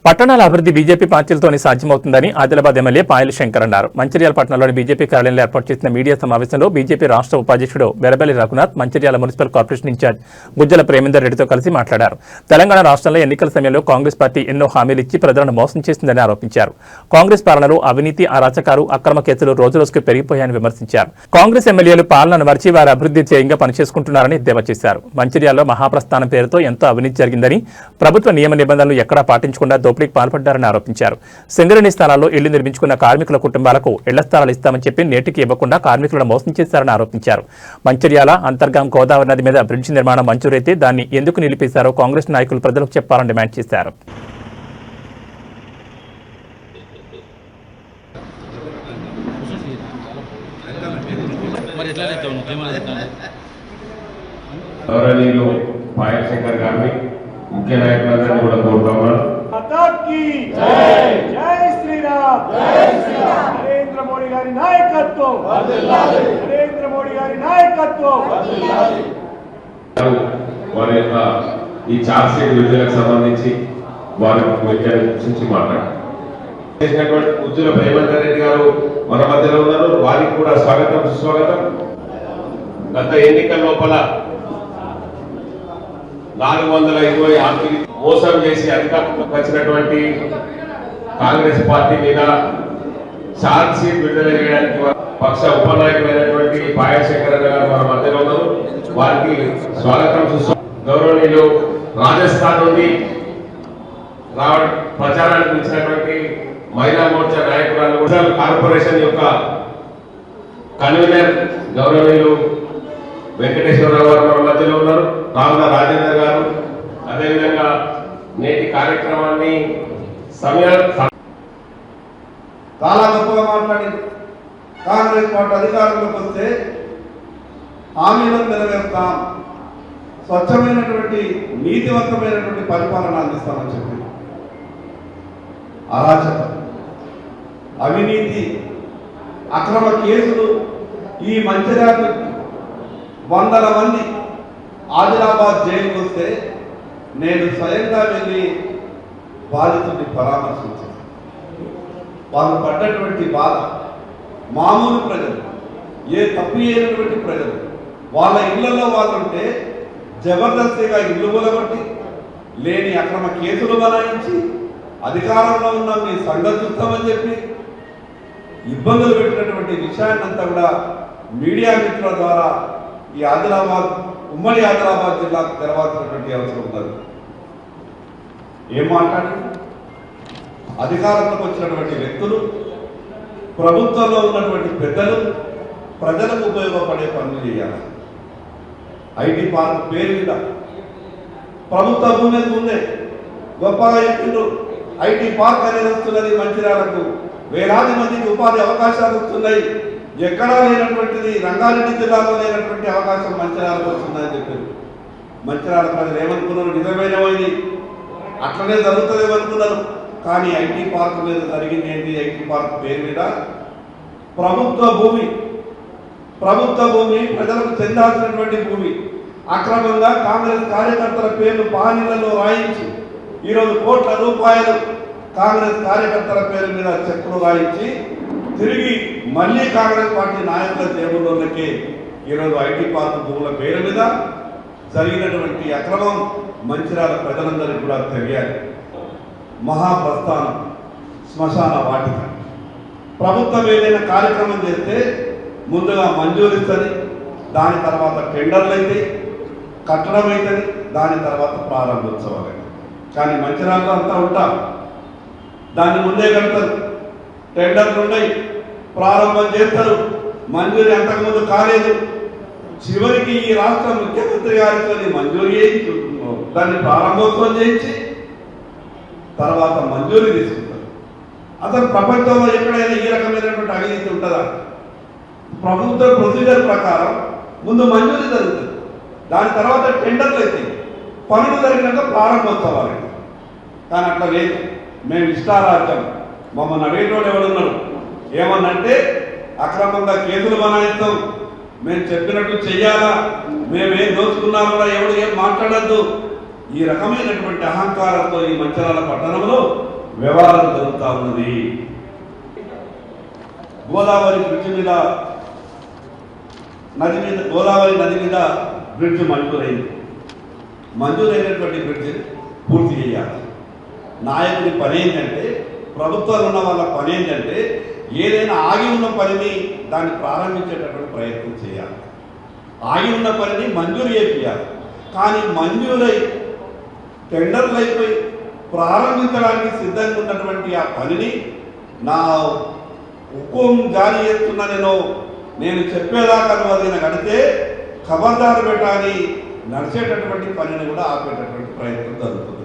పట్టణాల అభివృద్ధి బీజేపీ పార్టీలతోనే సాధ్యమవుతుందని ఆదిలాబాద్ ఎమ్మెల్యే పాయల శంకర్ అన్నారు. మంచిర్యాల పట్టణంలోని బీజేపీ కార్యాలయంలో ఏర్పాటు చేసిన మీడియా సమావేశంలో బీజేపీ రాష్ట్ర ఉపాధ్యక్షుడు Berabelli Raghunath, Mancherial municipal corporation incharge Gujjala Premender రెడ్డితో కలిసి మాట్లాడారు. తెలంగాణ రాష్ట్రంలో ఎన్నికల సమయంలో కాంగ్రెస్ పార్టీ ఎన్నో హామీలు ఇచ్చి ప్రజలను మోసం చేసిందని ఆరోపించారు. కాంగ్రెస్ పాలనలో అవినీతి, అరాచకాలు, అక్రమ కేసులు రోజురోజుకు పెరిగిపోయాయని విమర్శించారు. కాంగ్రెస్ ఎమ్మెల్యేలు పాలనను మరిచి వారి అభివృద్ధి ధ్యేయంగా పనిచేసుకుంటున్నారని ఎద్దేవా చేశారు. మంచిర్యాలలో మహాప్రస్థానం పేరుతో ఎంతో అవినీతి జరిగిందని, ప్రభుత్వ నియమ నిబంధనలు ఎక్కడా పాటించకుండా దోపిడీకి పాల్పడ్డారని ఆరోపించారు. సింగరేణి స్థానాల్లో ఇళ్లు నిర్మించుకున్న కార్మికుల కుటుంబాలకు ఇళ్ల స్థలాలు ఇస్తామని చెప్పి నేటికి ఇవ్వకుండా కార్మికులను మోసం చేశారని ఆరోపించారు. మంచిర్యాల అంతర్గాం గోదావరి నది మీద బ్రిడ్జి నిర్మాణం మంజూరైతే దాన్ని ఎందుకు నిలిపేశారో కాంగ్రెస్ నాయకులు ప్రజలకు చెప్పాలని డిమాండ్ చేశారు. ముఖ్య నాయకులందరినీ కూడా కోరుతున్నాను. నరేంద్ర మోడీ గారి నాయకత్వం, నరేంద్ర మోడీ గారి నాయకత్వం. వారి యొక్క ఈ చార్జ్ షీట్ విడుదలకు సంబంధించి వారి గురించి మాట్లాడుతున్నటువంటి గుజ్జల ప్రేమేందర్ రెడ్డి గారు మన మధ్యలో ఉన్నారు. వారికి కూడా స్వాగతం, సుస్వాగతం. గత ఎన్నికల లోపల 420 హామీలు మోసం చేసి అధికారంలోకి వచ్చినటువంటి కాంగ్రెస్ పార్టీ మీద ఛార్జ్ షీట్ విడుదల చేయడానికి పక్ష ఉపనాయకులైనటువంటి పాయల్ శంకర్ గారు మన మధ్యలో ఉన్నారు. వారికి స్వాగతం, గౌరవనీయులు. రాజస్థాన్ నుండి ప్రచారానికి ఇచ్చినటువంటి మహిళా మోర్చా నాయకురాలు, కార్పొరేషన్ యొక్క కన్వీనర్ గౌరవనీయులు వెంకటేశ్వరరావు గారు మన మధ్యలో ఉన్నారు. రావుల రాజేందర్ గారు, అదేవిధంగా నేటి కార్యక్రమాన్ని చాలా గొప్పగా మాట్లాడి కాంగ్రెస్ పార్టీ అధికారంలోకి వస్తే హామీలను నెరవేర్తాం, స్వచ్ఛమైనటువంటి నీతివంతమైనటువంటి పరిపాలన అందిస్తామని చెప్పి అరాచకం, అవినీతి, అక్రమ కేసులు ఈ మంచిర్యాల వందల మంది ఆదిలాబాద్ జైలుకు వస్తే నేను స్వయంగా వెళ్ళి బాధితుడిని పరామర్శించాను. వాళ్ళు పడ్డటువంటి బాధ, మామూలు ప్రజలు, ఏ తప్పు చేయనటువంటి ప్రజలు, వాళ్ళ ఇళ్లలో వాళ్ళు ఉంటే జబర్దస్తిగా ఇల్లు కూలగొట్టి లేని అక్రమ కేసులు బనాయించి అధికారంలో ఉన్న మీ సంగతి చూస్తామని చెప్పి ఇబ్బందులు పెట్టినటువంటి విషయాన్నంతా కూడా మీడియా మిత్రుల ద్వారా ఈ ఆదిలాబాద్, ఉమ్మడి ఆదిలాబాద్ జిల్లాకు తెరవాల్సినటువంటి అవసరం ఉన్నది. ఏం మాట్లాడి అధికారంలోకి వచ్చినటువంటి వ్యక్తులు, ప్రభుత్వంలో ఉన్నటువంటి పెద్దలు ప్రజలకు ఉపయోగపడే పనులు చేయాలి. ఐటీ పార్క్ పేరు మీద ప్రభుత్వ భూమి ఉందే గొప్పగా చెప్పిండ్రు. ఐటీ పార్క్ అనేది వస్తున్నది, మంచిర్యాలకు వేలాది మందికి ఉపాధి అవకాశాలు వస్తున్నాయి. ఎక్కడా లేనటువంటిది, రంగారెడ్డి జిల్లాలో లేనటువంటి అవకాశం మంచిర్యాలకు వస్తుందని చెప్పారు. మంచిర్యాల ప్రజలు ఏమనుకున్నారు? నిజమైనది అట్లనే జరుగుతుందేమనుకున్నారు. కానీ ఐటీ పార్క్ మీద జరిగింది ఏంటి? ఐటీ పార్క్ పేరు మీద ప్రభుత్వ భూమి ప్రజలకు చెందాల్సినటువంటి భూమి అక్రమంగా కాంగ్రెస్ కార్యకర్తల పేర్లు పానీలలో రాయించి ఈరోజు కోట్ల రూపాయలు కాంగ్రెస్ కార్యకర్తల పేరు మీద చెక్కులు రాయించి తిరిగి మళ్ళీ కాంగ్రెస్ పార్టీ నాయకుల జేబుల్లోకి ఈరోజు ఐటీ పార్క్ భూముల పేరు మీద జరిగినటువంటి అక్రమం మంచిర్యాల ప్రజలందరికీ కూడా తెలియాలి. మహాప్రస్థానం, శ్మశాన వాటిక, ప్రభుత్వం ఏదైనా కార్యక్రమం చేస్తే ముందుగా మంజూరు ఇస్తుంది, దాని తర్వాత టెండర్లు అయితే, కట్టడం అవుతుంది, దాని తర్వాత ప్రారంభోత్సవాలు. కానీ మంచిర్యాలలో అంతా ఉంటాం, దాన్ని ముందే కడతారు, టెండర్లు ఉన్నాయి, ప్రారంభం చేస్తారు, మంజూరీ అంతకుముందు కాలేదు. చివరికి ఈ రాష్ట్ర ముఖ్యమంత్రి గారితో మంజూరు చేయించు, దాన్ని ప్రారంభోత్సవం చేయించి తర్వాత మంజూరీ తీసుకుంటారు. అసలు ప్రపంచంలో ఎక్కడైనా ఈ రకమైనటువంటి అవినీతి ఉంటుందా? ప్రభుత్వ ప్రొసీజర్ ప్రకారం ముందు మంజూరీ జరుగుతుంది, దాని తర్వాత టెండర్లు అయితే, పనులు జరిగినాక ప్రారంభోత్సవాలు. కానీ అట్లా లేదు. మేము ఇష్టారాజ్యం, మమ్మల్ని అడిగేటోడు ఎవడున్నాడు? ఏమన్నంటే అక్రమంగా కేసులు బనాయిస్తాం, మేము చెప్పినట్టు చెయ్యాలా, మేమేం దోచుకున్నామో ఎవడు ఏం మాట్లాడద్దు. ఈ రకమైనటువంటి అహంకారంతో ఈ మంచిర్యాల పట్టణంలో వ్యవహారం జరుగుతూ ఉన్నది. గోదావరి నది మీద బ్రిడ్జ్ మంజూరైనటువంటి బ్రిడ్జ్ పూర్తి చేయాలి. నాయకుడి పని ఏంటంటే, ప్రభుత్వాలు ఉన్న వాళ్ళ పని ఏంటంటే ఏదైనా ఆగి ఉన్న పనిని దాన్ని ప్రారంభించేటటువంటి ప్రయత్నం చేయాలి. ఆగి ఉన్న పనిని మంజూరు చేయాలి. కానీ మంజూరై టెండర్లు అయిపోయి ప్రారంభించడానికి సిద్ధంగా ఉన్నటువంటి ఆ పనిని నా హుకుం జారీ చేస్తున్నా నేను చెప్పేదాకా అది కడితే ఖబర్దారు పెట్టాలి, నడిచేటటువంటి పనిని కూడా ఆపేటటువంటి ప్రయత్నం జరుగుతుంది.